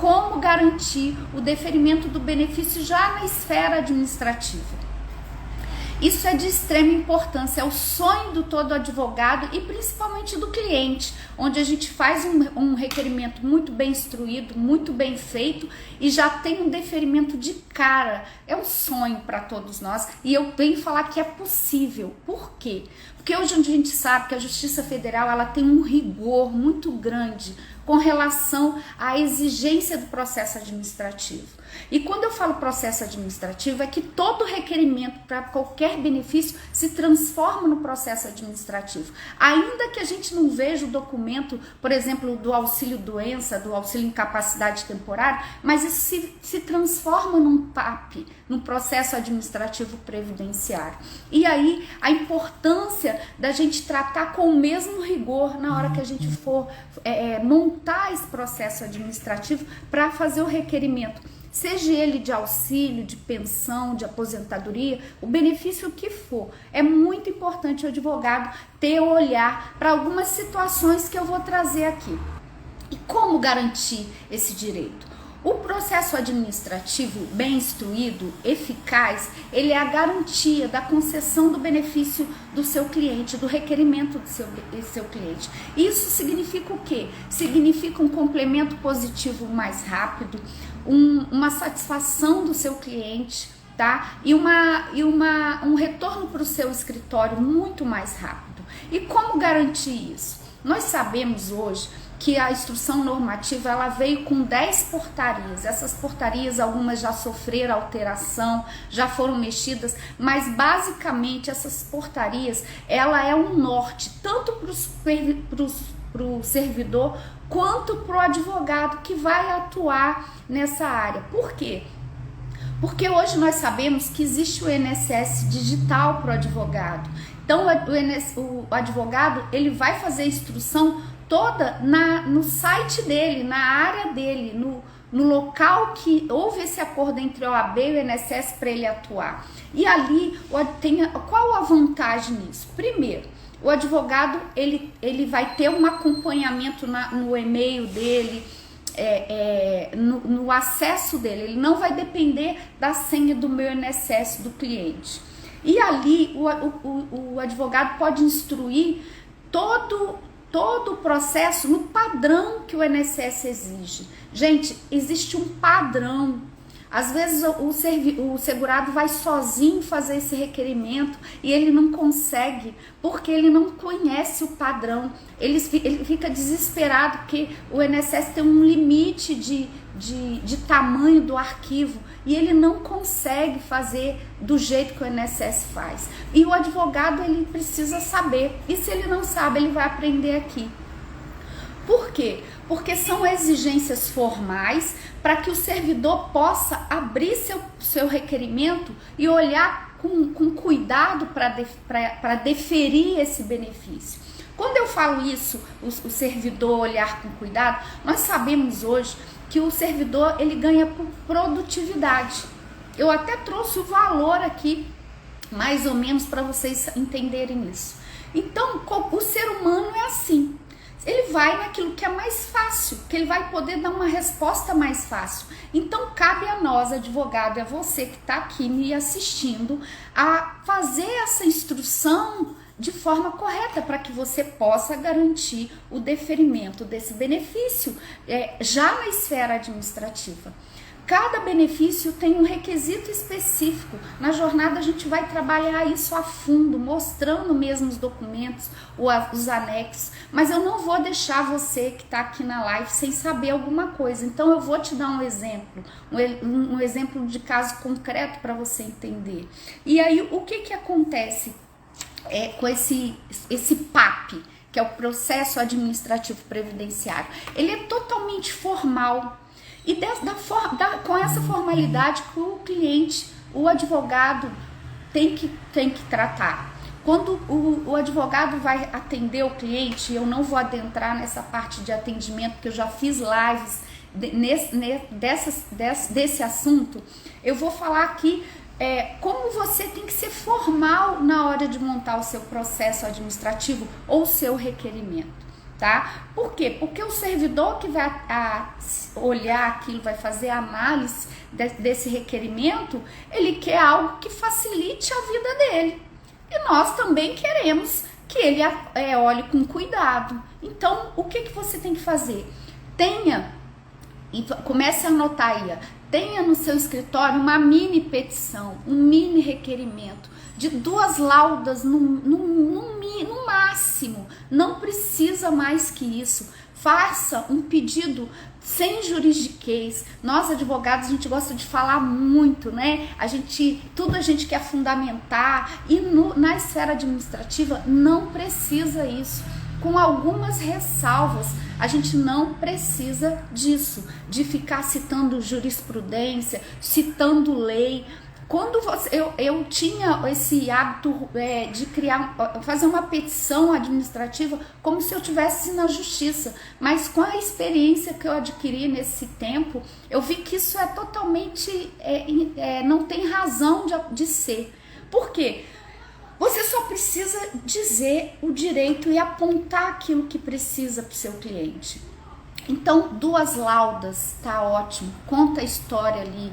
como garantir o deferimento do benefício já na esfera administrativa. Isso é de extrema importância, é o sonho do todo advogado e principalmente do cliente, onde a gente faz um requerimento muito bem instruído, muito bem feito e já tem um deferimento de cara. É um sonho para todos nós e eu venho falar que é possível. Por quê? Porque hoje a gente sabe que a Justiça Federal ela tem um rigor muito grande com relação à exigência do processo administrativo. E quando eu falo processo administrativo, é que todo requerimento para qualquer benefício se transforma no processo administrativo. Ainda que a gente não veja o documento, por exemplo, do auxílio doença, do auxílio incapacidade temporária, mas isso se transforma num PAP, num processo administrativo previdenciário. E aí a importância da gente tratar com o mesmo rigor na hora que a gente for montar esse processo administrativo para fazer o requerimento, seja ele de auxílio, de pensão, de aposentadoria, o benefício que for. É muito importante o advogado ter olhar para algumas situações que eu vou trazer aqui. E como garantir esse direito? O processo administrativo bem instruído, eficaz, ele é a garantia da concessão do benefício do seu cliente, do requerimento do seu cliente. Isso significa o quê? Significa um complemento positivo mais rápido, uma satisfação do seu cliente, tá? E um retorno para o seu escritório muito mais rápido. E como garantir isso? Nós sabemos hoje que a instrução normativa ela veio com 10 portarias. Essas portarias, algumas já sofreram alteração, já foram mexidas, mas basicamente essas portarias, ela é um norte, tanto para o servidor quanto para o advogado que vai atuar nessa área. Por quê? Porque hoje nós sabemos que existe o INSS digital para o advogado. Então o advogado ele vai fazer a instrução toda no site dele, na área dele, no local que houve esse acordo entre a OAB e o INSS para ele atuar. E ali, qual a vantagem nisso? Primeiro, o advogado ele vai ter um acompanhamento no e-mail dele, no acesso dele, ele não vai depender da senha do meu INSS do cliente. E ali o advogado pode instruir todo o processo no padrão que o INSS exige. Gente, existe um padrão. Às vezes o segurado vai sozinho fazer esse requerimento e ele não consegue porque ele não conhece o padrão. Ele fica desesperado porque o INSS tem um limite de tamanho do arquivo e ele não consegue fazer do jeito que o INSS faz. E o advogado ele precisa saber. E se ele não sabe, ele vai aprender aqui. Por quê? Porque são exigências formais para que o servidor possa abrir seu requerimento e olhar com cuidado para deferir esse benefício. Quando eu falo isso, o servidor olhar com cuidado, nós sabemos hoje que o servidor ele ganha por produtividade. Eu até trouxe o valor aqui, mais ou menos, para vocês entenderem isso. Então, o ser humano é assim. Ele vai naquilo que é mais fácil, que ele vai poder dar uma resposta mais fácil. Então, cabe a nós, advogado, é você que está aqui me assistindo, a fazer essa instrução de forma correta para que você possa garantir o deferimento desse benefício já na esfera administrativa. Cada benefício tem um requisito específico. Na jornada a gente vai trabalhar isso a fundo, mostrando mesmo os documentos, os anexos, mas eu não vou deixar você que está aqui na live sem saber alguma coisa. Então eu vou te dar um exemplo, um exemplo de caso concreto para você entender. E aí o que acontece com esse PAP, que é o processo administrativo previdenciário? Ele é totalmente formal. E com essa formalidade que o cliente, o advogado tem que tratar. Quando o advogado vai atender o cliente, eu não vou adentrar nessa parte de atendimento, porque eu já fiz lives desse assunto, eu vou falar aqui como você tem que ser formal na hora de montar o seu processo administrativo ou o seu requerimento. tá? Por quê? Porque o servidor que vai olhar aquilo, vai fazer a análise desse requerimento, ele quer algo que facilite a vida dele. E nós também queremos que ele olhe com cuidado. Então, o que você tem que fazer? Comece a anotar aí, tenha no seu escritório uma mini petição, um mini requerimento de 2 laudas no máximo, não precisa mais que isso. Faça um pedido sem juridiquês. Nós advogados, a gente gosta de falar muito, né? Tudo a gente quer fundamentar, e na esfera administrativa não precisa isso. Com algumas ressalvas, a gente não precisa disso, de ficar citando jurisprudência, citando lei. Quando eu tinha esse hábito de fazer uma petição administrativa como se eu estivesse na justiça, mas com a experiência que eu adquiri nesse tempo, eu vi que isso é totalmente, não tem razão de ser. Por quê? Você só precisa dizer o direito e apontar aquilo que precisa para o seu cliente. Então, 2 laudas, tá ótimo, conta a história ali,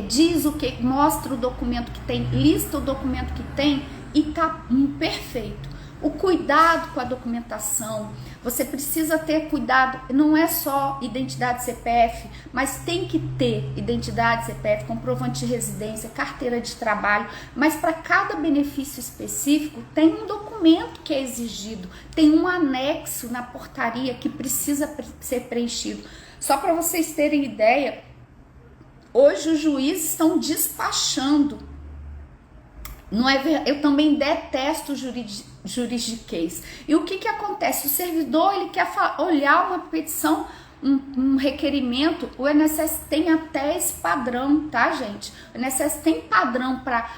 diz o que, mostra o documento que tem, lista o documento que tem e tá perfeito. O cuidado com a documentação, você precisa ter cuidado, não é só identidade CPF, mas tem que ter identidade CPF, comprovante de residência, carteira de trabalho, mas para cada benefício específico tem um documento que é exigido, tem um anexo na portaria que precisa ser preenchido. Só para vocês terem ideia, hoje os juízes estão despachando. Eu também detesto juridiquês. E o que acontece? O servidor, ele quer olhar uma petição, um requerimento. O INSS tem até esse padrão, tá, gente? O INSS tem padrão para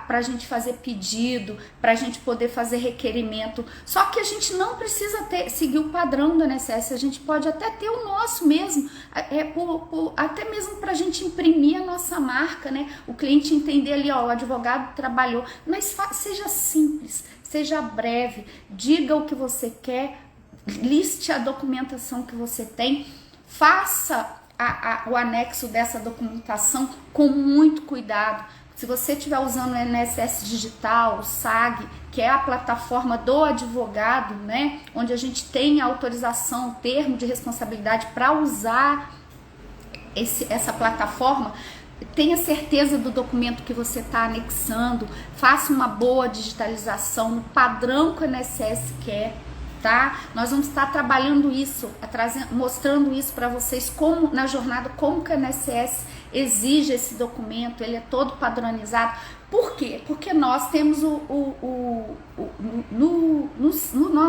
a gente fazer pedido, para a gente poder fazer requerimento. Só que a gente não precisa seguir o padrão do INSS, a gente pode até ter o nosso mesmo, até mesmo para a gente imprimir a nossa marca, né? O cliente entender ali, ó, o advogado trabalhou, mas seja simples, seja breve, diga o que você quer, liste a documentação que você tem, faça o anexo dessa documentação com muito cuidado. Se você estiver usando o INSS Digital, o SAG, que é a plataforma do advogado, né, onde a gente tem a autorização, o termo de responsabilidade para usar essa plataforma, tenha certeza do documento que você está anexando, faça uma boa digitalização no padrão que o INSS quer, tá? Nós vamos estar trabalhando isso, mostrando isso para vocês como na jornada, como que o INSS exige esse documento, ele é todo padronizado. Por quê? Porque nós temos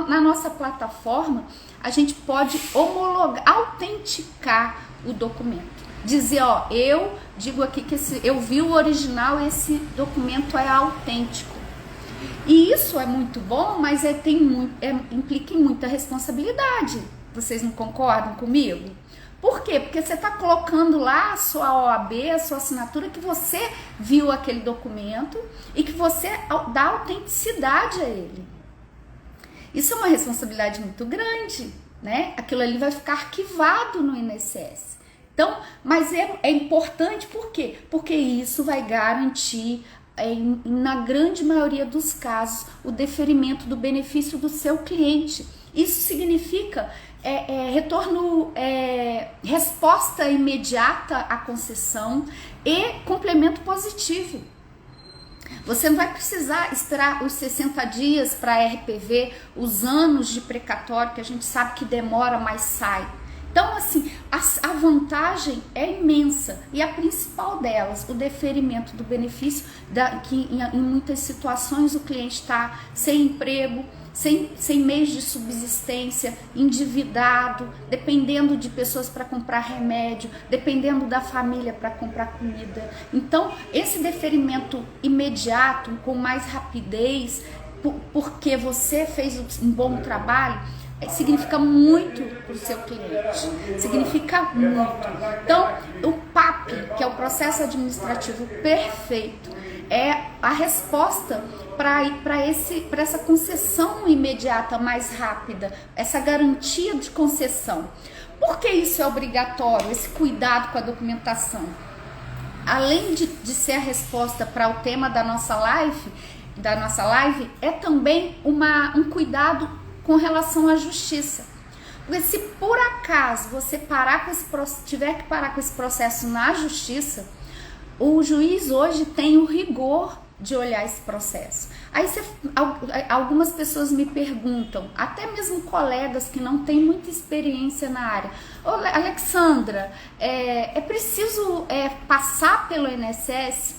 na nossa plataforma, a gente pode homologar, autenticar o documento. Dizer, ó, eu digo aqui que eu vi o original, esse documento é autêntico. E isso é muito bom, mas implica em muita responsabilidade. Vocês não concordam comigo? Por quê? Porque você está colocando lá a sua OAB, a sua assinatura, que você viu aquele documento e que você dá autenticidade a ele. Isso é uma responsabilidade muito grande, né? Aquilo ali vai ficar arquivado no INSS. Então, mas é importante, por quê? Porque isso vai garantir, na grande maioria dos casos, o deferimento do benefício do seu cliente. Isso significa resposta imediata à concessão e complemento positivo. Você não vai precisar esperar os 60 dias para a RPV, os anos de precatório, que a gente sabe que demora, mas sai. Então, assim, a vantagem é imensa, e a principal delas, o deferimento do benefício, que em muitas situações o cliente está sem emprego, sem meios de subsistência, endividado, dependendo de pessoas para comprar remédio, dependendo da família para comprar comida. Então, esse deferimento imediato, com mais rapidez, porque você fez um bom trabalho, significa muito para o seu cliente, significa muito. Então, o PAP, que é o processo administrativo perfeito, é a resposta para essa concessão imediata, mais rápida, essa garantia de concessão. Por que isso é obrigatório, esse cuidado com a documentação? Além de ser a resposta para o tema da nossa live, é também um cuidado com relação à justiça. Porque se por acaso você tiver que parar com esse processo na justiça, o juiz hoje tem o rigor de olhar esse processo. Aí algumas pessoas me perguntam, até mesmo colegas que não têm muita experiência na área: ô, Alexandra, é preciso passar pelo INSS?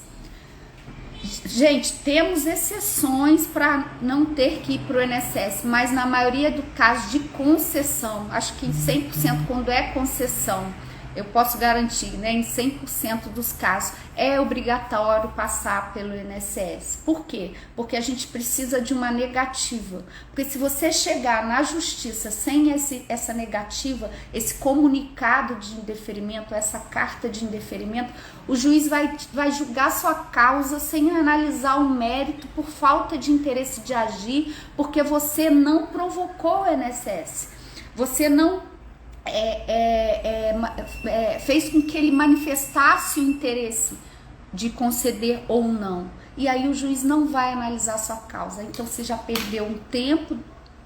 Gente, temos exceções para não ter que ir para o INSS, mas na maioria do caso de concessão, acho que em 100% quando é concessão, eu posso garantir, né, em 100% dos casos, é obrigatório passar pelo INSS. Por quê? Porque a gente precisa de uma negativa. Porque se você chegar na justiça sem essa negativa, esse comunicado de indeferimento, essa carta de indeferimento, o juiz vai julgar sua causa sem analisar o mérito, por falta de interesse de agir, porque você não provocou o INSS. Você não fez com que ele manifestasse o interesse de conceder ou não. E aí o juiz não vai analisar a sua causa. Então você já perdeu um tempo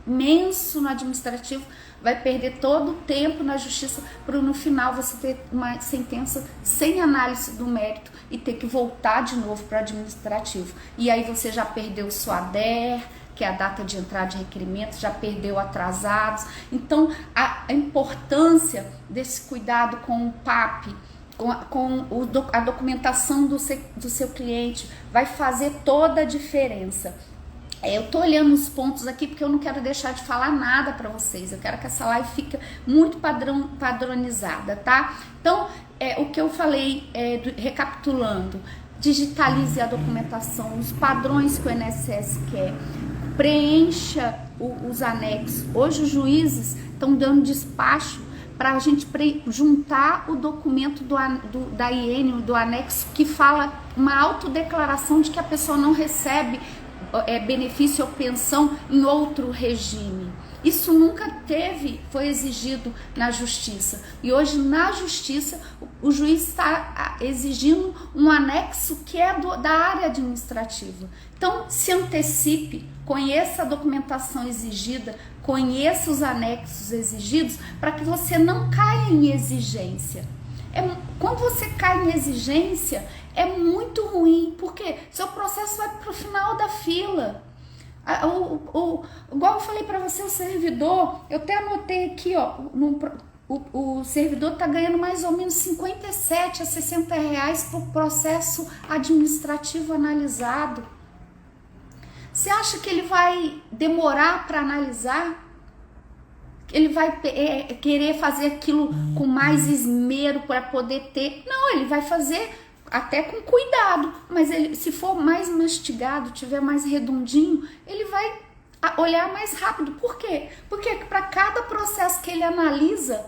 imenso no administrativo, vai perder todo o tempo na justiça para no final você ter uma sentença sem análise do mérito e ter que voltar de novo para o administrativo. E aí você já perdeu sua ADER, que é a data de entrada de requerimento, já perdeu atrasados. Então, a importância desse cuidado com o PAP, a documentação do seu cliente, vai fazer toda a diferença. Eu tô olhando os pontos aqui porque eu não quero deixar de falar nada para vocês. Eu quero que essa live fique muito padronizada, tá? Então, o que eu falei, recapitulando: digitalize a documentação, os padrões que o INSS quer, preencha os anexos. Hoje os juízes estão dando despacho para a gente juntar o documento da IN, do anexo, que fala uma autodeclaração de que a pessoa não recebe benefício ou pensão em outro regime. Isso nunca foi exigido na justiça. E hoje na justiça o juiz está exigindo um anexo que é da área administrativa. Então se antecipe, conheça a documentação exigida, conheça os anexos exigidos, para que você não caia em exigência. Quando você cai em exigência, é muito ruim, porque seu processo vai para o final da fila. Igual eu falei para você, o servidor, eu até anotei aqui, ó, o servidor está ganhando mais ou menos 57 a 60 reais por processo administrativo analisado. Você acha que ele vai demorar para analisar? Ele vai querer fazer aquilo com mais esmero para poder ter? Não, ele vai fazer até com cuidado, mas se for mais mastigado, tiver mais redondinho, ele vai olhar mais rápido. Por quê? Porque para cada processo que ele analisa,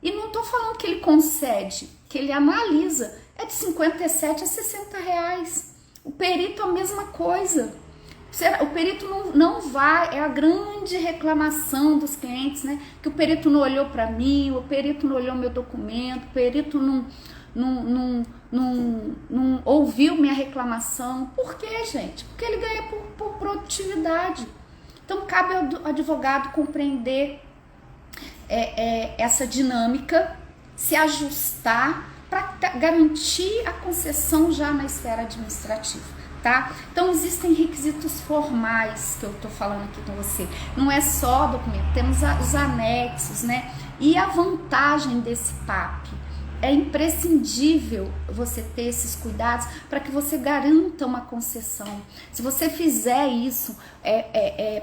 e não estou falando que ele concede, que ele analisa, é de 57 a 60 reais. O perito a mesma coisa. O perito não vai, é a grande reclamação dos clientes, né? Que o perito não olhou para mim, o perito não olhou meu documento, o perito não ouviu minha reclamação. Por quê, gente? Porque ele ganha por produtividade. Então cabe ao advogado compreender essa dinâmica, se ajustar para garantir a concessão já na esfera administrativa. Tá? Então existem requisitos formais que eu tô falando aqui com você, não é só documento, temos os anexos, né? E a vantagem desse PAP, é imprescindível você ter esses cuidados para que você garanta uma concessão. Se você fizer isso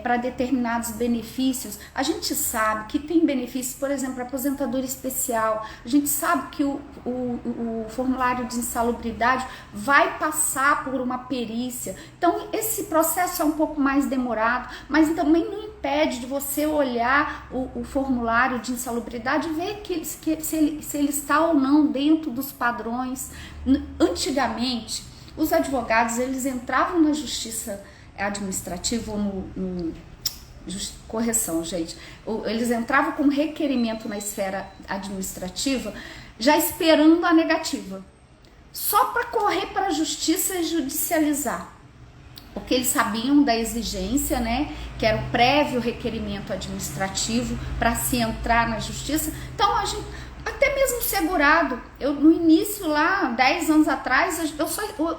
para determinados benefícios, a gente sabe que tem benefícios, por exemplo, aposentadoria especial, a gente sabe que o formulário de insalubridade vai passar por uma perícia. Então esse processo é um pouco mais demorado, mas também não impede de você olhar o formulário de insalubridade e ver se ele está ou não dentro dos padrões. Antigamente, Os advogados, eles entravam na justiça administrativa ou correção, gente. Eles entravam com requerimento na esfera administrativa, já esperando a negativa, só para correr para a justiça e judicializar, porque eles sabiam da exigência, né, que era o prévio requerimento administrativo para se entrar na justiça. Então a gente, até mesmo segurado, eu no início lá, 10 anos atrás,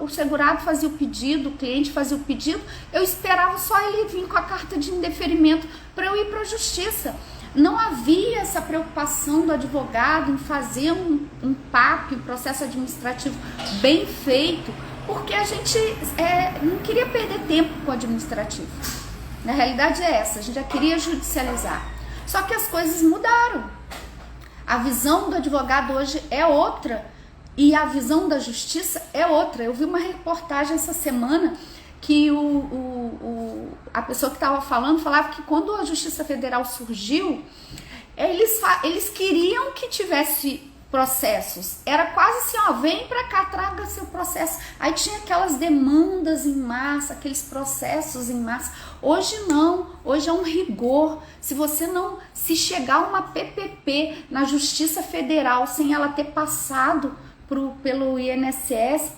o segurado fazia o pedido, o cliente fazia o pedido, eu esperava só ele vir com a carta de indeferimento para eu ir para a justiça. Não havia essa preocupação do advogado em fazer um PAP, um processo administrativo bem feito, porque a gente não queria perder tempo com o administrativo. Na realidade é essa, a gente já queria judicializar. Só que as coisas mudaram. A visão do advogado hoje é outra e a visão da justiça é outra. Eu vi uma reportagem essa semana que a pessoa que estava falava que quando a Justiça Federal surgiu, eles queriam que tivesse processos. Era quase assim, ó, vem pra cá, traga seu processo. Aí tinha aquelas demandas em massa, aqueles processos em massa. Hoje não, hoje é um rigor. Se chegar uma PPP na Justiça Federal sem ela ter passado pelo INSS,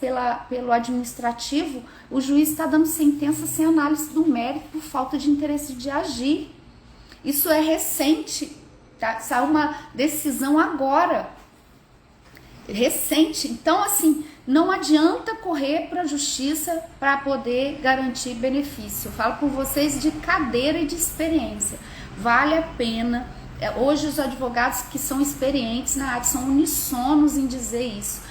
pelo administrativo, o juiz está dando sentença sem análise do mérito por falta de interesse de agir. Isso é recente, tá? Saiu uma decisão agora, recente. Então, assim, não adianta correr para a justiça para poder garantir benefício. Eu falo com vocês de cadeira e de experiência. Vale a pena. Hoje os advogados que são experientes na área são unissonos em dizer isso.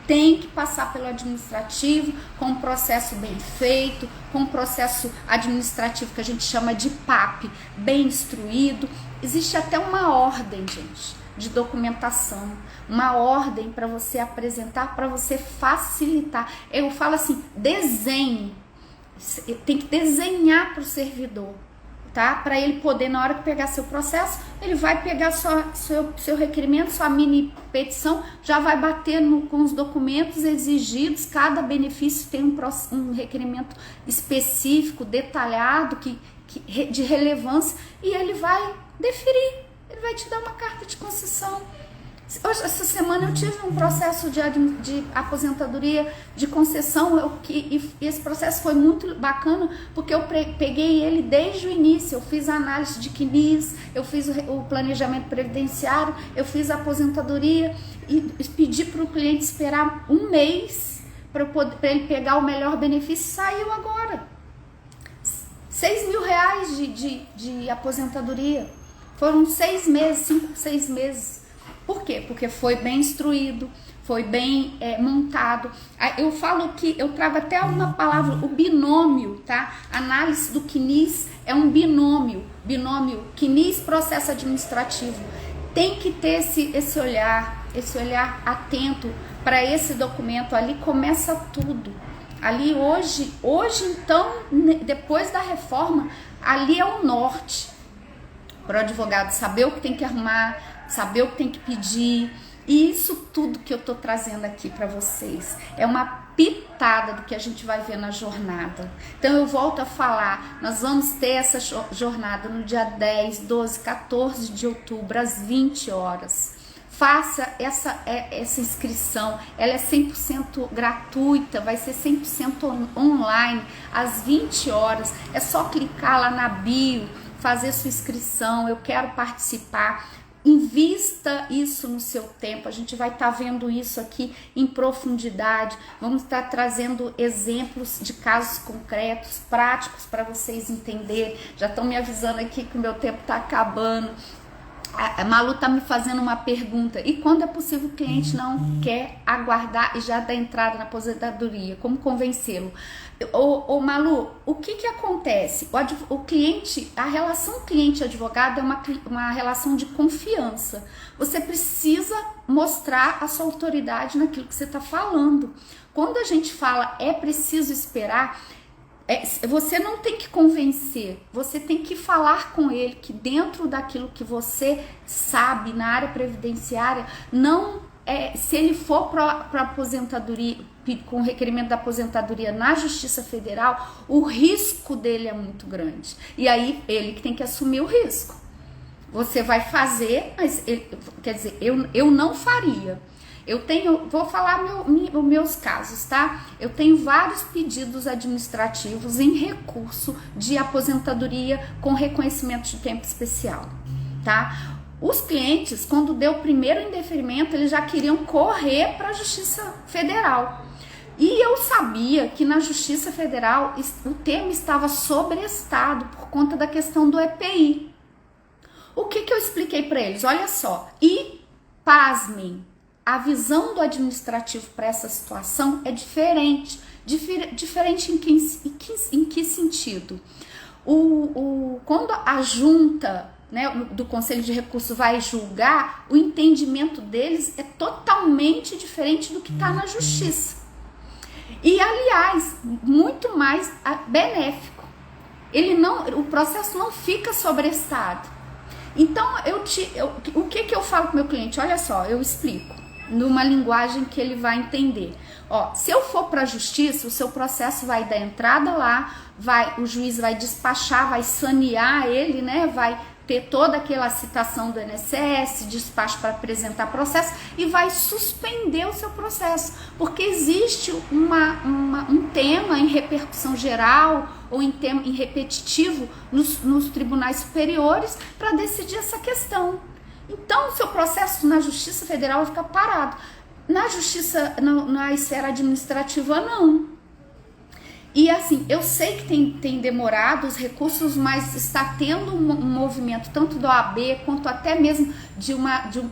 Tem que passar pelo administrativo com um processo bem feito, com um processo administrativo que a gente chama de PAP, bem instruído. Existe até uma ordem, gente, de documentação, uma ordem para você apresentar, para você facilitar. Eu falo assim, desenhe, tem que desenhar para o servidor, tá? Para ele poder, na hora que pegar seu processo, ele vai pegar seu requerimento, sua mini petição, já vai bater com os documentos exigidos. Cada benefício tem um requerimento específico, detalhado, de relevância, e ele vai deferir, ele vai te dar uma carta de concessão. Hoje, essa semana eu tive um processo de aposentadoria de concessão, e esse processo foi muito bacana, porque eu peguei ele desde o início. Eu fiz a análise de CNIS, eu fiz o planejamento previdenciário, eu fiz a aposentadoria e pedi para o cliente esperar um mês para ele pegar o melhor benefício. Saiu agora R$6.000 de aposentadoria. Foram 6 meses, 5, 6 meses. Por quê? Porque foi bem instruído, foi bem montado. Eu falo que, eu trago até uma palavra, o binômio, tá? Análise do CNIS é um binômio CNIS, processo administrativo. Tem que ter esse olhar atento para esse documento. Ali começa tudo. Ali hoje então, depois da reforma, ali é o norte para o advogado saber o que tem que arrumar, saber o que tem que pedir. E isso tudo que eu tô trazendo aqui para vocês é uma pitada do que a gente vai ver na jornada. Então eu volto a falar, nós vamos ter essa jornada no dia 10, 12, 14 de outubro, às 20 horas. Faça essa inscrição, ela é 100% gratuita, vai ser 100% online, às 20 horas. É só clicar lá na bio, fazer sua inscrição, eu quero participar. Invista isso no seu tempo. A gente vai estar vendo isso aqui em profundidade. Vamos estar trazendo exemplos de casos concretos, práticos, para vocês entenderem. Já estão me avisando aqui que o meu tempo está acabando. A Malu está me fazendo uma pergunta: e quando é possível o cliente não quer aguardar e já dar entrada na aposentadoria? Como convencê-lo? Malu, o que acontece? O cliente, a relação cliente-advogado é uma relação de confiança. Você precisa mostrar a sua autoridade naquilo que você está falando. Quando a gente fala é preciso esperar, você não tem que convencer, você tem que falar com ele que dentro daquilo que você sabe na área previdenciária, não se ele for para aposentadoria, com requerimento da aposentadoria na Justiça Federal, o risco dele é muito grande. E aí ele que tem que assumir o risco. Você vai fazer, mas quer dizer, eu não faria. Vou falar os meus casos, tá? Eu tenho vários pedidos administrativos em recurso de aposentadoria com reconhecimento de tempo especial, tá? Os clientes, quando deu o primeiro indeferimento, eles já queriam correr para a Justiça Federal. E eu sabia que na Justiça Federal o termo estava sobrestado por conta da questão do EPI. O que eu expliquei para eles? Olha só, e pasmem, a visão do administrativo para essa situação é diferente. Diferente em que sentido? Quando a junta, né, do Conselho de Recursos vai julgar, o entendimento deles é totalmente diferente do que está na Justiça. E, aliás, muito mais benéfico. O processo não fica sobrestado. Então, o que eu falo para o meu cliente? Olha só, eu explico numa linguagem que ele vai entender. Ó, se eu for para a justiça, o seu processo vai dar entrada lá, o juiz vai despachar, vai sanear ele, né? Vai ter toda aquela citação do INSS, despacho para apresentar processo e vai suspender o seu processo, porque existe um tema em repercussão geral ou em repetitivo nos tribunais superiores para decidir essa questão. Então, o seu processo na Justiça Federal vai ficar parado. Na Justiça, na esfera administrativa, não. E assim, eu sei que tem demorado os recursos, mas está tendo um movimento tanto do OAB quanto até mesmo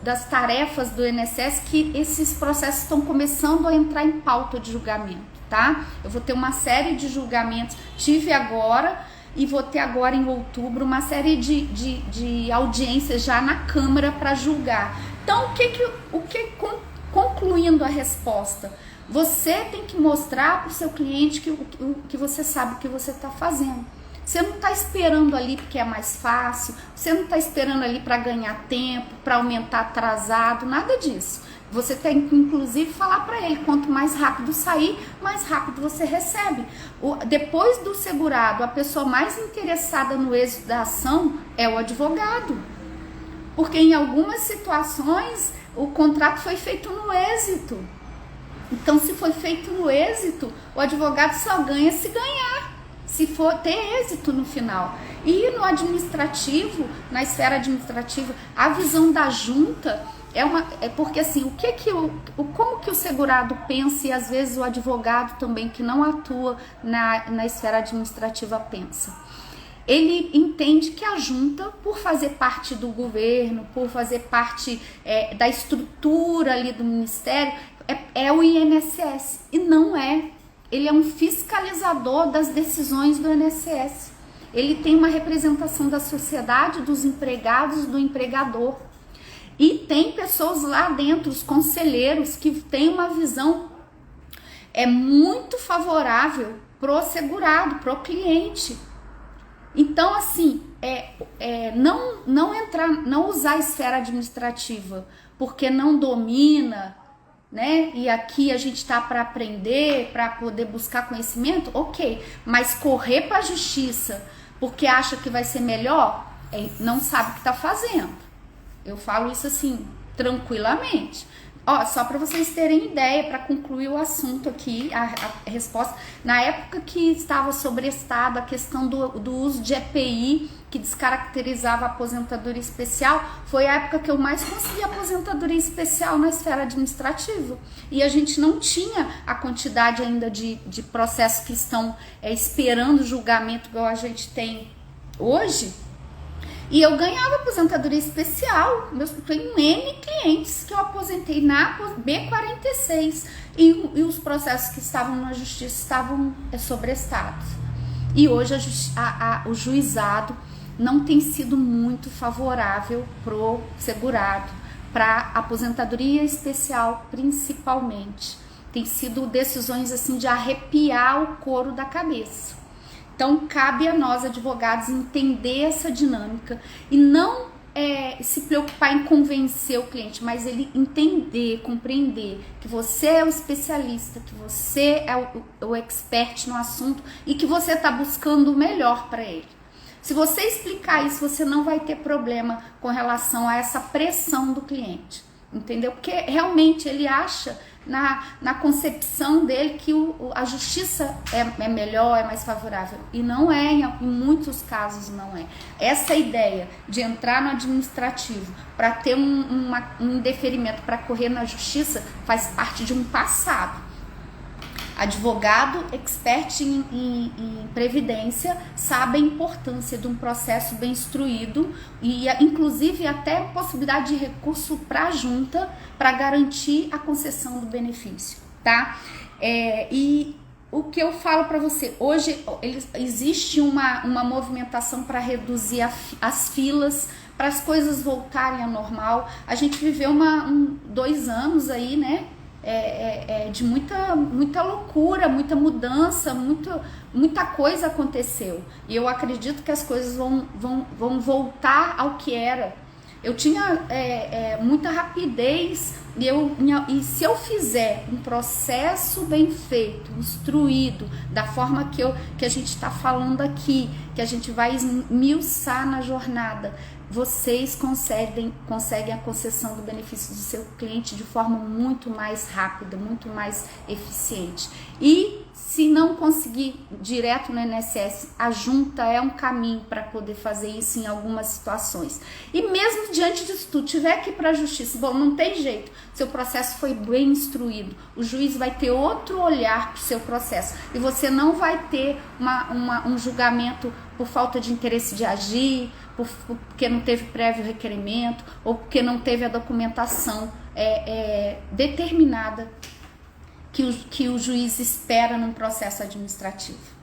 das tarefas do INSS, que esses processos estão começando a entrar em pauta de julgamento, tá? Eu vou ter uma série de julgamentos, tive agora e vou ter agora em outubro uma série de audiências já na Câmara para julgar. Então, concluindo a resposta, você tem que mostrar para o seu cliente que você sabe o que você está fazendo. Você não está esperando ali porque é mais fácil, você não está esperando ali para ganhar tempo, para aumentar atrasado, nada disso. Você tem que, inclusive, falar para ele, quanto mais rápido sair, mais rápido você recebe. Depois do segurado, a pessoa mais interessada no êxito da ação é o advogado. Porque em algumas situações, o contrato foi feito no êxito. Então, se foi feito no êxito, o advogado só ganha se ganhar, se for ter êxito no final. E no administrativo, na esfera administrativa, a visão da junta é porque assim, como que o segurado pensa e às vezes o advogado também que não atua na esfera administrativa pensa. Ele entende que a junta, por fazer parte do governo, por fazer parte da estrutura ali do ministério, é o INSS, e não é. Ele é um fiscalizador das decisões do INSS. Ele tem uma representação da sociedade, dos empregados, do empregador. E tem pessoas lá dentro, os conselheiros, que têm uma visão muito favorável pro segurado, pro cliente. Então, assim, não usar a esfera administrativa porque não domina, né? E aqui a gente está para aprender, para poder buscar conhecimento, ok. Mas correr para a justiça porque acha que vai ser melhor, não sabe o que está fazendo. Eu falo isso assim, tranquilamente. Ó, só para vocês terem ideia, para concluir o assunto aqui, a resposta. Na época que estava sobrestado a questão do uso de EPI, que descaracterizava a aposentadoria especial, foi a época que eu mais consegui aposentadoria especial na esfera administrativa. E a gente não tinha a quantidade ainda de processos que estão esperando julgamento igual a gente tem hoje. E eu ganhava aposentadoria especial. Eu tenho N clientes que eu aposentei na B46 e os processos que estavam na justiça estavam sobrestados. E hoje o juizado não tem sido muito favorável pro segurado, para aposentadoria especial principalmente. Tem sido decisões assim de arrepiar o couro da cabeça. Então, cabe a nós, advogados, entender essa dinâmica e não se preocupar em convencer o cliente, mas ele entender, compreender que você é o especialista, que você é o expert no assunto e que você está buscando o melhor para ele. Se você explicar isso, você não vai ter problema com relação a essa pressão do cliente, entendeu? Porque realmente ele acha na concepção dele que a justiça é melhor, é mais favorável, e não é, em muitos casos não é. Essa ideia de entrar no administrativo para ter um indeferimento para correr na justiça faz parte de um passado. Advogado expert em previdência sabe a importância de um processo bem instruído e inclusive até possibilidade de recurso para a junta para garantir a concessão do benefício, tá? E o que eu falo para você, hoje existe uma movimentação para reduzir as filas, para as coisas voltarem ao normal. A gente viveu 2 anos aí, né? De muita loucura, muita mudança, muita coisa aconteceu. E eu acredito que as coisas vão voltar ao que era. Eu tinha muita rapidez e se eu fizer um processo bem feito, instruído, da forma que a gente está falando aqui, que a gente vai esmiuçar na jornada, vocês conseguem a concessão do benefício do seu cliente de forma muito mais rápida, muito mais eficiente. E se não conseguir direto no INSS, a junta é um caminho para poder fazer isso em algumas situações. E mesmo diante disso tudo, tiver que ir para a justiça, bom, não tem jeito, seu processo foi bem instruído, o juiz vai ter outro olhar para o seu processo e você não vai ter um julgamento por falta de interesse de agir, porque não teve prévio requerimento ou porque não teve a documentação determinada que o juiz espera num processo administrativo.